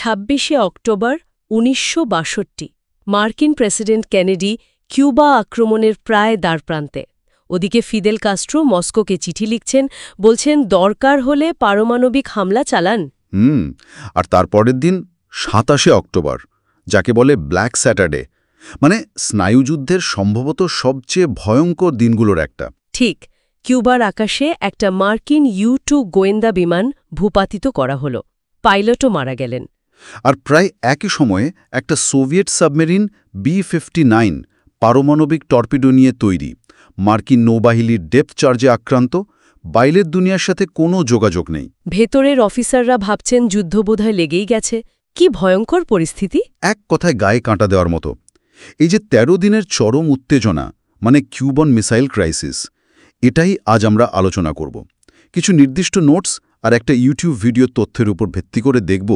২৬শে অক্টোবর ১৯৬২ মার্কিন president Kennedy Cuba আক্রমণের প্রায় দ্বারপ্রান্তে। ওদিকে ফিদেল কাস্ট্রো মস্কোকে চিঠি লিখছেন, বলছেন দরকার হলে পারমাণবিক হামলা চালান। আর তারপরের দিন ২৭শে অক্টোবর, যাকে বলে ব্ল্যাক স্যাটারডে, মানে স্নায়ুযুদ্ধের সম্ভবত সবচেয়ে ভয়ঙ্কর দিনগুলোর একটা। ঠিক, কিউবার আকাশে একটা মার্কিন U-2 গোয়েন্দা বিমান ভূপাতিত করা হল, পাইলটও মারা গেলেন। আর প্রায় একই সময়ে একটা সোভিয়েত সাবমেরিন B-59 পারমাণবিক টর্পিডো নিয়ে তৈরি, মার্কিন নৌবাহিনীর ডেপথ চার্জে আক্রান্ত, বাইরের দুনিয়ার সাথে কোনো যোগাযোগ নেই। ভেতরের অফিসাররা ভাবছেন যুদ্ধ বোধহয় লেগেই গেছে। কি ভয়ঙ্কর পরিস্থিতি! এক কথায় গায়ে কাঁটা দেওয়ার মতো। এই যে ১৩ দিনের চরম উত্তেজনা, মানে কিউবান মিসাইল ক্রাইসিস, এটাই আজ আমরা আলোচনা করব। কিছু নির্দিষ্ট নোটস আর একটা ইউটিউব ভিডিও তথ্যের উপর ভিত্তি করে দেখব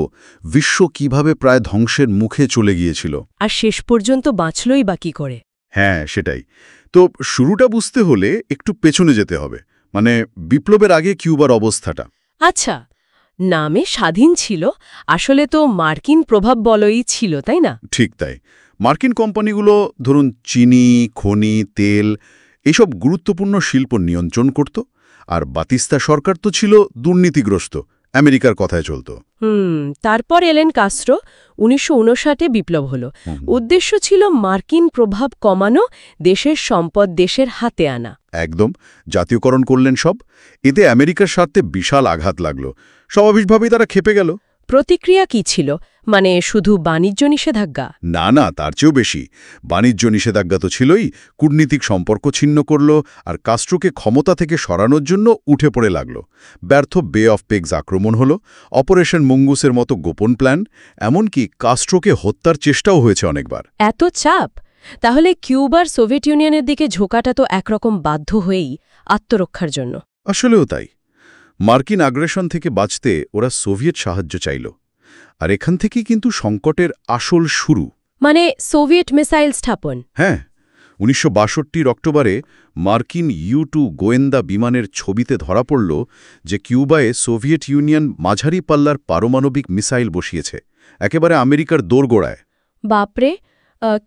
বিশ্ব কিভাবে প্রায় ধ্বংসের মুখে চলে গিয়েছিল। আর শেষ পর্যন্ত বাঁচলই বা কী করে? হ্যাঁ, সেটাই। তো শুরুটা বুঝতে হলে একটু পেছনে যেতে হবে, মানে বিপ্লবের আগে কিউবার অবস্থাটা। আচ্ছা, নামে স্বাধীন ছিল, আসলে তো মার্কিন প্রভাব বলয়ই ছিল, তাই না? ঠিক তাই। মার্কিন কোম্পানিগুলো ধরুন চিনি, খনি, তেল এইসব গুরুত্বপূর্ণ শিল্প নিয়ন্ত্রণ করত, আর বাতিস্তা সরকার তো ছিল দুর্নীতিগ্রস্ত, আমেরিকার কথায় চলত। তারপর এলেন কাস্ট্রো, ১৯৫৯ বিপ্লব হল। উদ্দেশ্য ছিল মার্কিন প্রভাব কমানো, দেশের সম্পদ দেশের হাতে আনা। একদম, জাতীয়করণ করলেন সব। এতে আমেরিকার স্বার্থে বিশাল আঘাত লাগল। স্বাভাবিকভাবেই তারা ক্ষেপে গেল। প্রতিক্রিয়া কি ছিল? মানে শুধু বাণিজ্য নিষেধাজ্ঞা? না, তার চেয়েও বেশি। বাণিজ্য নিষেধাজ্ঞা তো ছিলই, কূটনীতিক সম্পর্ক ছিন্ন করল, আর কাস্ট্রোকে ক্ষমতা থেকে সরানোর জন্য উঠে পড়ে লাগল। ব্যর্থ বে অফ পেগস আক্রমণ হল, অপারেশন মঙ্গুসের মতো গোপন প্ল্যান, এমনকি কাস্ট্রোকে হত্যার চেষ্টাও হয়েছে অনেকবার। এত চাপ! তাহলে কিউবার সোভিয়েত ইউনিয়নের দিকে ঝোঁকাটা তো একরকম বাধ্য হয়েই, আত্মরক্ষার জন্য। আসলেও তাই। মার্কিন আগ্রাসন থেকে বাঁচতে ওরা সোভিয়েত সাহায্য চাইল। আর এখান থেকেই কিন্তু সংকটের আসল শুরু, মানে সোভিয়েত মিসাইল স্থাপন। হ্যাঁ, ১৯৬২ অক্টোবরে মার্কিন U-2 গোয়েন্দা বিমানের ছবিতে ধরা পড়ল যে কিউবায় সোভিয়েত ইউনিয়ন মাঝারি পাল্লার পারমাণবিক মিসাইল বসিয়েছে, একেবারে আমেরিকার দোরগোড়ায়। বাপরে!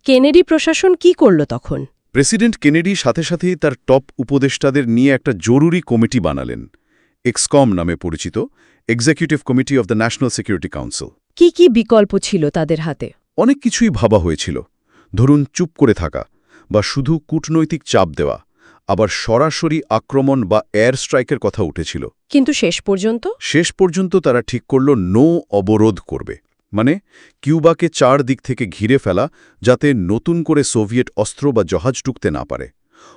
কেনেডি প্রশাসন কি করল তখন? প্রেসিডেন্ট কেনেডি সাথে সাথেই তার টপ উপদেষ্টাদের নিয়ে একটা জরুরি কমিটি বানালেন, এক্সকম নামে পরিচিত, executive committee of the national security council. কি বিকল্প ছিল তাদের হাতে? অনেক কিছুই ভাবা হয়েছিল। ধরুন চুপ করে থাকা, বা শুধু কূটনৈতিক চাপ দেওয়া, আবার সরাসরি আক্রমণ বা এয়ার স্ট্রাইকের কথা উঠেছিল। কিন্তু শেষ পর্যন্ত তারা ঠিক করল নো অবরোধ করবে, মানে কিউবাকে ৪ দিক থেকে ঘিরে ফেলা, যাতে নতুন করে সোভিয়েত অস্ত্র বা জাহাজ ঢুকতে না পারে।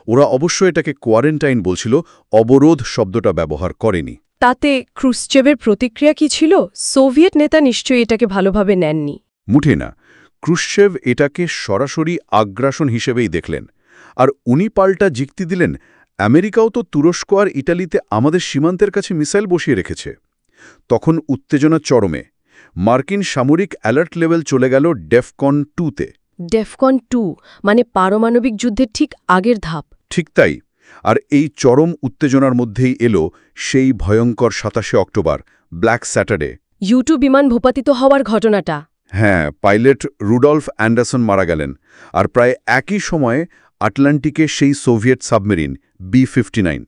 ওরা অবশ্য এটাকে কোয়ারেন্টাইন বলছিল, অবরোধ শব্দটা ব্যবহার করেনি। তাতে ক্রুশ্চেভের প্রতিক্রিয়া কি ছিল? সোভিয়েত নেতা নিশ্চয়ই এটাকে ভালোভাবে নেননি। মুঠে না, ক্রুশ্চেভ এটাকে সরাসরি আগ্রাসন হিসেবেই দেখলেন। আর উনি পাল্টা যুক্তি দিলেন, আমেরিকাও তো তুরস্ক আর ইটালিতে আমাদের সীমান্তের কাছে মিসাইল বসিয়ে রেখেছে। তখন উত্তেজনা চরমে। মার্কিন সামরিক অ্যালার্ট লেভেল চলে গেল ডেফকন 2-তে। ডেফকন 2 মানে পারমাণবিক যুদ্ধের ঠিক আগের ধাপ। ঠিক তাই। আর এই চরম উত্তেজনার মধ্যেই এলো সেই ভয়ঙ্কর ২৭শে অক্টোবর, ব্ল্যাক স্যাটারডে। U-2 বিমান ভূপাতিত হওয়ার ঘটনাটা। হ্যাঁ, পাইলট রুডলফ অ্যান্ডারসন মারা গেলেন। আর প্রায় একই সময়ে আটলান্টিকে সেই সোভিয়েত সাবমেরিন B-59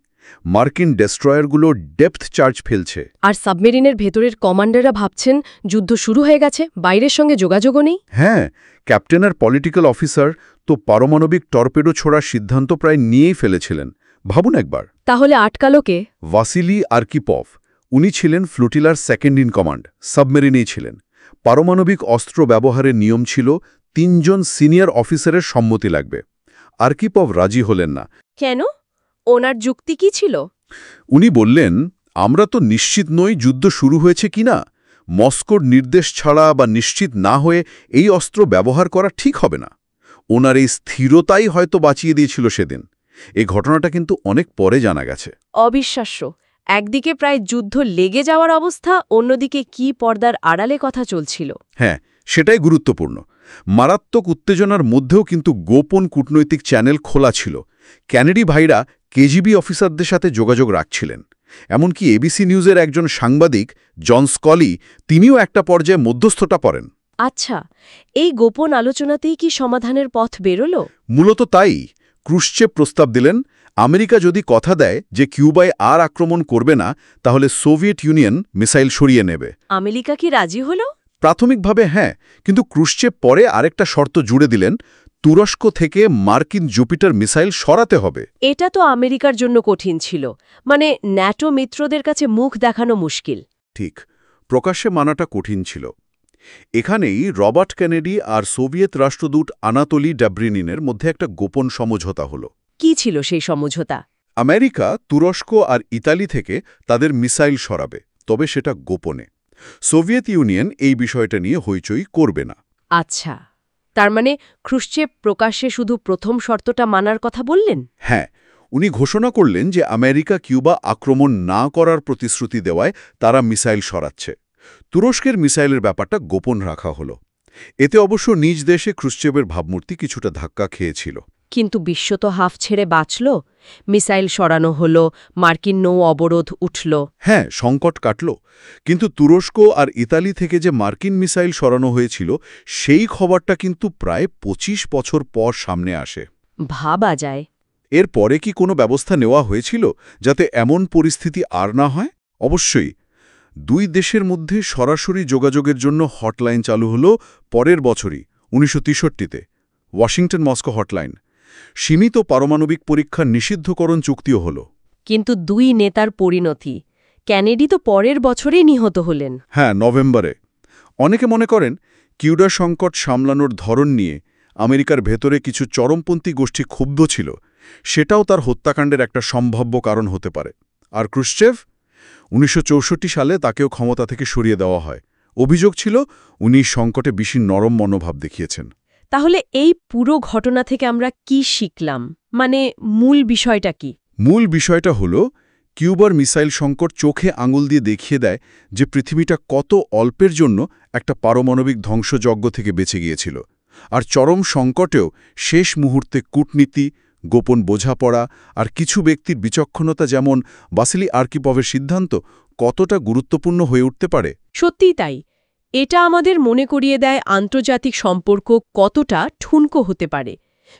মার্কিন ডেস্ট্রয়ারগুলো ডেপথ চার্জ ফেলছে। আর সাবমেরিনের ভেতরের কমান্ডাররা ভাবছেন যুদ্ধ শুরু হয়ে গেছে, বাইরের সঙ্গে যোগাযোগও নেই। হ্যাঁ, ক্যাপ্টেন আর পলিটিক্যাল অফিসার তো পারমাণবিক টর্পেডো ছোড়ার সিদ্ধান্ত প্রায় নিয়েই ফেলেছিলেন। ভাবুন একবার। তাহলে আটকালো কে? ভাসিলি আর্কিপভ। উনি ছিলেন ফ্লোটিলার সেকেন্ড ইন কমান্ড, সাবমেরিনেই ছিলেন। পারমাণবিক অস্ত্র ব্যবহারের নিয়ম ছিল ৩ জন সিনিয়র অফিসারের সম্মতি লাগবে। আর্কিপভ রাজি হলেন না। কেন? ওনার যুক্তি কি ছিল? উনি বললেন, আমরা তো নিশ্চিত নই যুদ্ধ শুরু হয়েছে কিনা। মস্কোর নির্দেশ ছাড়া বা নিশ্চিত না হয়ে এই অস্ত্র ব্যবহার করা ঠিক হবে না। ওনার এই স্থিরতাই হয়তো বাঁচিয়ে দিয়েছিল সেদিন। এই ঘটনাটা কিন্তু অনেক পরে জানা গেছে। অবিশ্বাস্য! একদিকে প্রায় যুদ্ধ লেগে যাওয়ার অবস্থা, অন্যদিকে কি পর্দার আড়ালে কথা চলছিল। হ্যাঁ, সেটাই গুরুত্বপূর্ণ। মারাত্মক উত্তেজনার মধ্যেও কিন্তু গোপন কূটনৈতিক চ্যানেল খোলা ছিল। কেনেডি ভাইরা KGB অফিসারদের সাথে যোগাযোগ রাখছিলেন। এমনকি এবিসি নিউজের একজন সাংবাদিক জন স্কলি তিনিও একটা পর্যায়ে মধ্যস্থতা করেন। আচ্ছা, এই গোপন আলোচনাতেই কি সমাধানের পথ বেরোল? মূলত তাই ক্রুশ্চেভ প্রস্তাব দিলেন, আমেরিকা যদি কথা দেয় যে কিউবায় আর আক্রমণ করবে না, তাহলে সোভিয়েত ইউনিয়ন মিসাইল সরিয়ে নেবে। আমেরিকা কি রাজি হল? প্রাথমিকভাবে হ্যাঁ, কিন্তু ক্রুশ্চেভ পরে আরেকটা শর্ত জুড়ে দিলেন, তুরস্ক থেকে মার্কিন জুপিটার মিসাইল সরাতে হবে। এটা তো আমেরিকার জন্য কঠিন ছিল, মানে ন্যাটো মিত্রদের কাছে মুখ দেখানো মুশকিল। ঠিক, প্রকাশ্যে মানাটা কঠিন ছিল। এখানেই রবার্ট কেনেডি আর সোভিয়েত রাষ্ট্রদূত আনাতোলি ড্যাব্রিনিনের মধ্যে একটা গোপন সমঝোতা হলো। কি ছিল সেই সমঝোতা? আমেরিকা তুরস্ক আর ইতালি থেকে তাদের মিসাইল সরাবে, তবে সেটা গোপনে। সোভিয়েত ইউনিয়ন এই বিষয়টা নিয়ে হইচই করবে না। আচ্ছা, তার মানে ক্রুশ্চেভ প্রকাশ্যে শুধু প্রথম শর্তটা মানার কথা বললেন? হ্যাঁ, উনি ঘোষণা করলেন যে আমেরিকা কিউবা আক্রমণ না করার প্রতিশ্রুতি দেওয়ায় তারা মিসাইল সরাচ্ছে। তুরস্কের মিসাইলের ব্যাপারটা গোপন রাখা হলো। এতে অবশ্য নিজ দেশে ক্রুশ্চেভের ভাবমূর্তি কিছুটা ধাক্কা খেয়েছিল। কিন্তু বিশ্ব তো হাফ ছেড়ে বাঁচল। মিসাইল সরানো হল, মার্কিন নৌ অবরোধ উঠল। হ্যাঁ, সংকট কাটল, কিন্তু তুরস্ক আর ইতালি থেকে যে মার্কিন মিসাইল সরানো হয়েছিল সেই খবরটা কিন্তু প্রায় ২৫ বছর পর সামনে আসে। ভাবা যায়। এর পরে কি কোনো ব্যবস্থা নেওয়া হয়েছিল যাতে এমন পরিস্থিতি আর না হয়? অবশ্যই। দুই দেশের মধ্যে সরাসরি যোগাযোগের জন্য হটলাইন চালু হল পরের বছরই ১৯৬৩-তে, ওয়াশিংটন মস্কো হটলাইন। সীমিত পারমাণবিক পরীক্ষার নিষিদ্ধকরণ চুক্তিও হল। কিন্তু দুই নেতার পরিণতি, কেনেডি তো পরের বছরেই নিহত হলেন। হ্যাঁ, নভেম্বরে। অনেকে মনে করেন কিউবা সংকট সামলানোর ধরন নিয়ে আমেরিকার ভেতরে কিছু চরমপন্থী গোষ্ঠী ক্ষুব্ধ ছিল, সেটাও তার হত্যাকাণ্ডের একটা সম্ভাব্য কারণ হতে পারে। আর ক্রুশ্চেভ ১৯৬৪ সালে তাকেও ক্ষমতা থেকে সরিয়ে দেওয়া হয়। অভিযোগ ছিল উনি সংকটে বেশি নরম মনোভাব দেখিয়েছেন। তাহলে এই পুরো ঘটনা থেকে আমরা কি শিখলাম, মানে মূল বিষয়টা কি? মূল বিষয়টা হল কিউবার মিসাইল সংকট চোখে আঙুল দিয়ে দেখিয়ে দেয় যে পৃথিবীটা কত অল্পের জন্য একটা পারমাণবিক ধ্বংসযজ্ঞ থেকে বেঁচে গিয়েছিল। আর চরম সংকটেও শেষ মুহূর্তে কূটনীতি, গোপন বোঝাপড়া আর কিছু ব্যক্তির বিচক্ষণতা, যেমন বাসিলি আর্কিপভের সিদ্ধান্ত, কতটা গুরুত্বপূর্ণ হয়ে উঠতে পারে। সত্যিই তাই। এটা আমাদের মনে করিয়ে দেয় আন্তর্জাতিক সম্পর্ক কতটা ঠুনকো হতে পারে।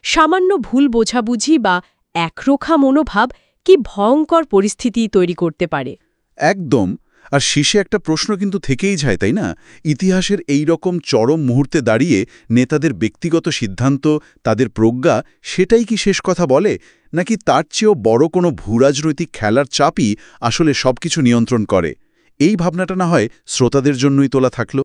সামান্য ভুল বোঝাবুঝি বা একরোখা মনোভাব কি ভয়ঙ্কর পরিস্থিতি তৈরি করতে পারে। একদম। আর শেষে একটা প্রশ্ন কিন্তু থেকেই যায়, তাই না? ইতিহাসের এই রকম চরম মুহূর্তে দাঁড়িয়ে নেতাদের ব্যক্তিগত সিদ্ধান্ত, তাদের প্রজ্ঞা, সেটাই কি শেষ কথা বলে, নাকি তার চেয়েও বড় কোনো ভূরাজনৈতিক খেলার চাপই আসলে সবকিছু নিয়ন্ত্রণ করে? এই ভাবনাটা না হয় শ্রোতাদের জন্যই তোলা থাকলো।